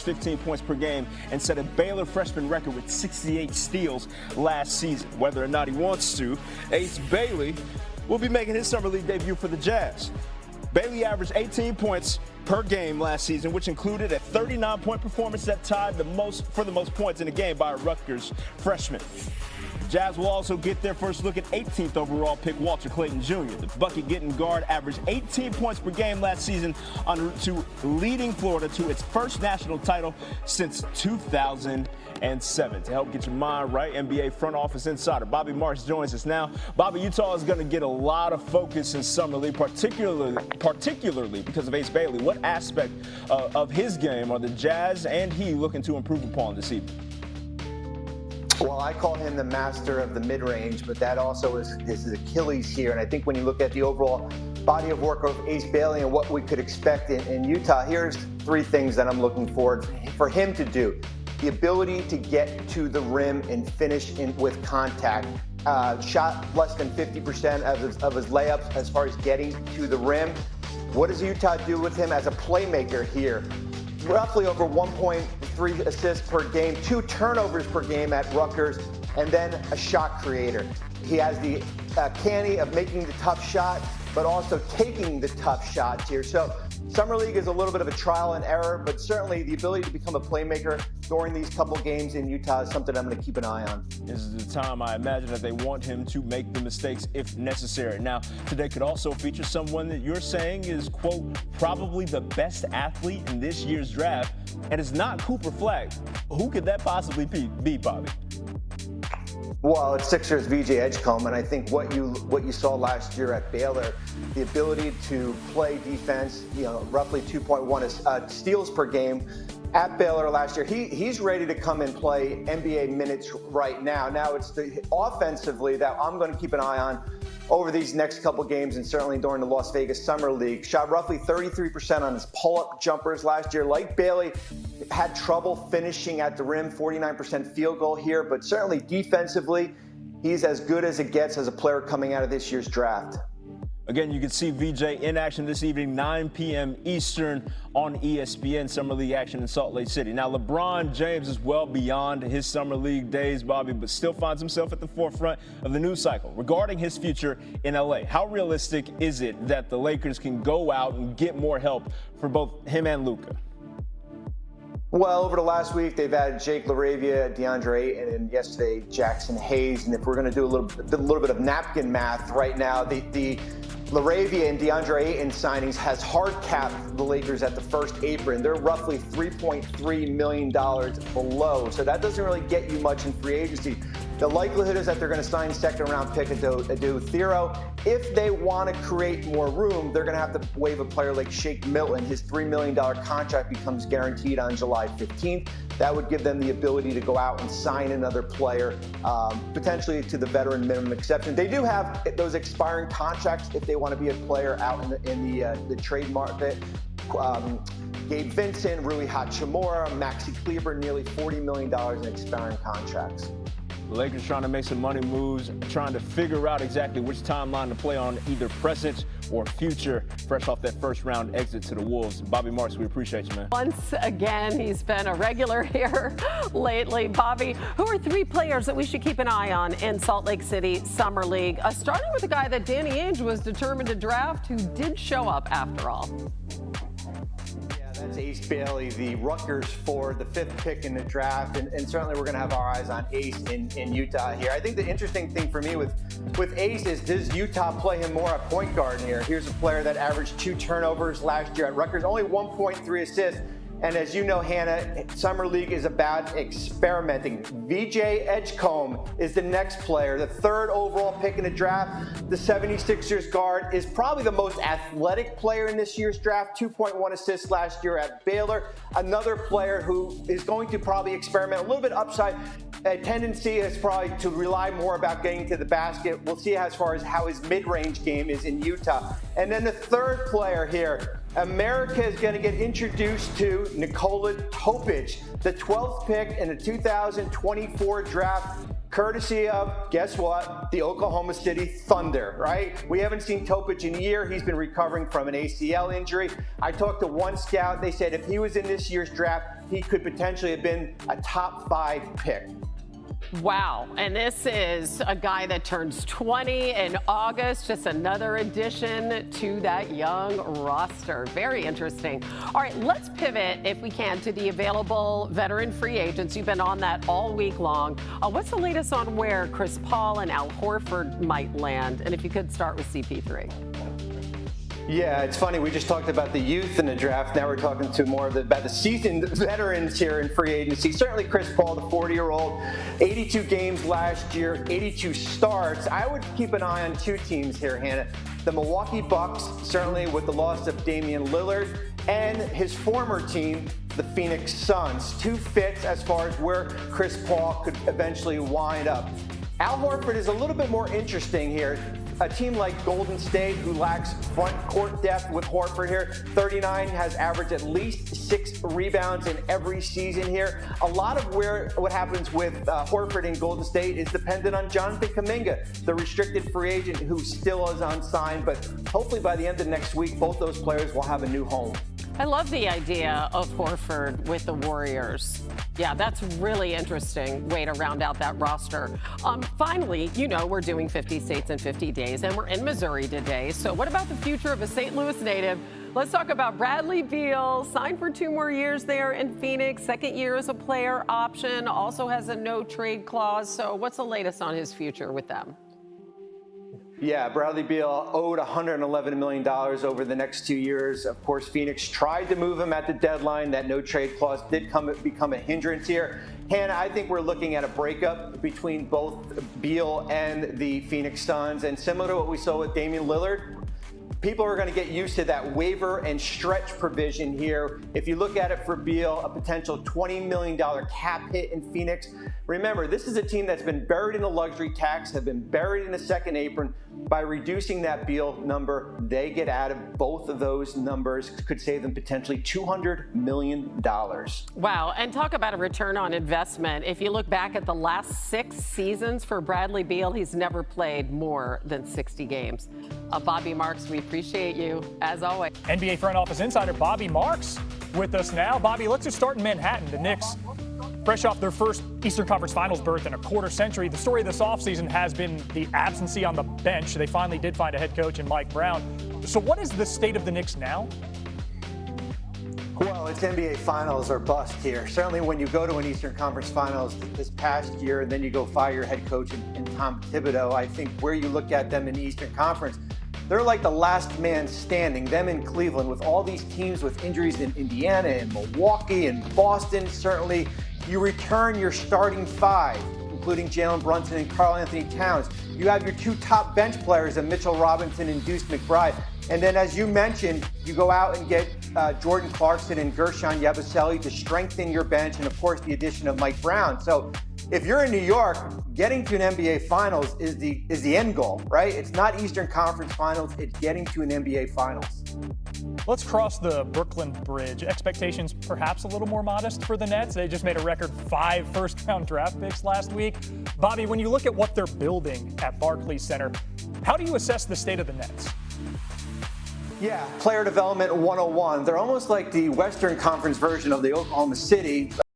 15 points per game and set a Baylor freshman record with 68 steals last season. Whether or not he wants to, Ace Bailey will be making his summer league debut for the Jazz. Bailey averaged 18 points per game last season, which included a 39-point performance that tied the most points in a game by a Rutgers freshman. Jazz will also get their first look at 18th overall pick Walter Clayton Jr. The bucket-getting guard averaged 18 points per game last season en route to leading Florida to its first national title since 2007. To help get your mind right, NBA front office insider Bobby Marks joins us now. Bobby, Utah is going to get a lot of focus in Summer League, particularly because of Ace Bailey. What aspect of his game are the Jazz and he looking to improve upon this evening? Well, I call him the master of the mid-range, but that also is his Achilles here. And I think when you look at the overall body of work of Ace Bailey and what we could expect in Utah, here's three things that I'm looking forward for him to do. The ability to get to the rim and finish with contact. Shot less than 50% of his layups as far as getting to the rim. What does Utah do with him as a playmaker here? Roughly over 1.3 assists per game, 2 turnovers per game at Rutgers, and then a shot creator. He has the canny of making the tough shot, but also taking the tough shots here. So Summer League is a little bit of a trial and error, but certainly the ability to become a playmaker during these couple games in Utah is something I'm going to keep an eye on. This is the time I imagine that they want him to make the mistakes if necessary. Now, today could also feature someone that you're saying is, quote, probably the best athlete in this year's draft, and it's not Cooper Flag. Who could that possibly be, Bobby? Well, it's Sixers VJ Edgecombe, and I think what you saw last year at Baylor, the ability to play defense, roughly 2.1 steals per game at Baylor last year. He's ready to come and play NBA minutes right now. Now it's the offensively that I'm going to keep an eye on over these next couple games, and certainly during the Las Vegas Summer League. Shot roughly 33% on his pull-up jumpers last year. Like Bailey, had trouble finishing at the rim, 49% field goal here, but certainly defensively, he's as good as it gets as a player coming out of this year's draft. Again, you can see VJ in action this evening, 9 p.m. Eastern on ESPN Summer League action in Salt Lake City. Now, LeBron James is well beyond his Summer League days, Bobby, but still finds himself at the forefront of the news cycle regarding his future in LA. How realistic is it that the Lakers can go out and get more help for both him and Luka? Well, over the last week, they've added Jake LaRavia, DeAndre Ayton, and yesterday Jackson Hayes. And if we're going to do a little bit of napkin math right now, the LaRavia and DeAndre Ayton signings has hard capped the Lakers at the first apron. They're roughly $3.3 million below, so that doesn't really get you much in free agency. The likelihood is that they're going to sign second-round pick Ado Thero. If they want to create more room, they're going to have to waive a player like Shake Milton. His $3 million contract becomes guaranteed on July 15th. That would give them the ability to go out and sign another player, potentially to the veteran minimum exception. They do have those expiring contracts if they want to be a player out in the trade market. Gabe Vincent, Rui Hachimura, Maxi Kleber, nearly $40 million in expiring contracts. The Lakers trying to make some money moves, trying to figure out exactly which timeline to play on, either present or future, fresh off that first-round exit to the Wolves. Bobby Marks, we appreciate you, man. Once again, he's been a regular here lately. Bobby, who are 3 players that we should keep an eye on in Salt Lake City Summer League? Starting with a guy that Danny Ainge was determined to draft, who did show up after all. That's Ace Bailey, the Rutgers for the 5th pick in the draft, and certainly we're going to have our eyes on Ace in Utah here. I think the interesting thing for me with Ace is, does Utah play him more at point guard here? Here's a player that averaged 2 turnovers last year at Rutgers, only 1.3 assists. And as you know, Hannah, Summer League is about experimenting. VJ Edgecombe is the next player, the 3rd overall pick in the draft. The 76ers guard is probably the most athletic player in this year's draft, 2.1 assists last year at Baylor. Another player who is going to probably experiment, a little bit upside. A tendency is probably to rely more about getting to the basket. We'll see as far as how his mid-range game is in Utah. And then the 3rd player here, America is going to get introduced to Nikola Topic, the 12th pick in the 2024 draft. courtesy of, guess what, the Oklahoma City Thunder, right? We haven't seen Topic in a year. He's been recovering from an ACL injury. I talked to one scout. They said if he was in this year's draft, he could potentially have been a top 5 pick. Wow. And this is a guy that turns 20 in August. Just another addition to that young roster. Very interesting. All right, let's pivot, if we can, to the available veteran free agents. You've been on that all week long. What's the latest on where Chris Paul and Al Horford might land? And if you could start with CP3. Yeah, it's funny. We just talked about the youth in the draft. Now we're talking to more about the seasoned veterans here in free agency. Certainly Chris Paul, the 40-year-old, 82 games last year, 82 starts. I would keep an eye on 2 teams here, Hannah. The Milwaukee Bucks, certainly with the loss of Damian Lillard, and his former team, the Phoenix Suns. 2 fits as far as where Chris Paul could eventually wind up. Al Horford is a little bit more interesting here. A team like Golden State, who lacks front court depth with Horford here, 39, has averaged at least 6 rebounds in every season here. A lot of what happens with Horford in Golden State is dependent on Jonathan Kuminga, the restricted free agent who still is unsigned. But hopefully by the end of next week, both those players will have a new home. I love the idea of Horford with the Warriors. Yeah, that's really interesting way to round out that roster. Finally, you know, we're doing 50 states in 50 days, and we're in Missouri today. So what about the future of a St. Louis native? Let's talk about Bradley Beal, signed for 2 more years there in Phoenix. 2nd year as a player option, also has a no-trade clause. So what's the latest on his future with them? Yeah, Bradley Beal owed $111 million over the next 2 years. Of course, Phoenix tried to move him at the deadline. That no-trade clause did become a hindrance here. Hannah, I think we're looking at a breakup between both Beal and the Phoenix Suns. And similar to what we saw with Damian Lillard, people are going to get used to that waiver and stretch provision here. If you look at it for Beal, a potential $20 million cap hit in Phoenix. Remember, this is a team that's been buried in the luxury tax, have been buried in the second apron. By reducing that Beal number, they get out of both of those numbers, could save them potentially $200 million. Wow, and talk about a return on investment. If you look back at the last 6 seasons for Bradley Beal, he's never played more than 60 games. Bobby Marks, we appreciate you, as always. NBA front office insider Bobby Marks with us now. Bobby, let's just start in Manhattan. The Knicks, fresh off their first Eastern Conference Finals berth in a quarter century. The story of this offseason has been the absentee on the bench. They finally did find a head coach in Mike Brown. So what is the state of the Knicks now? Well, it's NBA Finals or bust here. Certainly when you go to an Eastern Conference Finals this past year, and then you go fire your head coach in Tom Thibodeau, I think where you look at them in the Eastern Conference, they're like the last man standing, them in Cleveland, with all these teams with injuries in Indiana and Milwaukee and Boston. Certainly, you return your starting 5, including Jalen Brunson and Karl Anthony Towns. You have your 2 top bench players, Mitchell Robinson and Deuce McBride. And then, as you mentioned, you go out and get Jordan Clarkson and Gershon Yabusele to strengthen your bench, and of course, the addition of Mike Brown. So if you're in New York, getting to an NBA Finals is the end goal, right? It's not Eastern Conference Finals, it's getting to an NBA Finals. Let's cross the Brooklyn Bridge. Expectations perhaps a little more modest for the Nets. They just made a record 5 first-round draft picks last week. Bobby, when you look at what they're building at Barclays Center, how do you assess the state of the Nets? Yeah, player development 101. They're almost like the Western Conference version of the Oklahoma City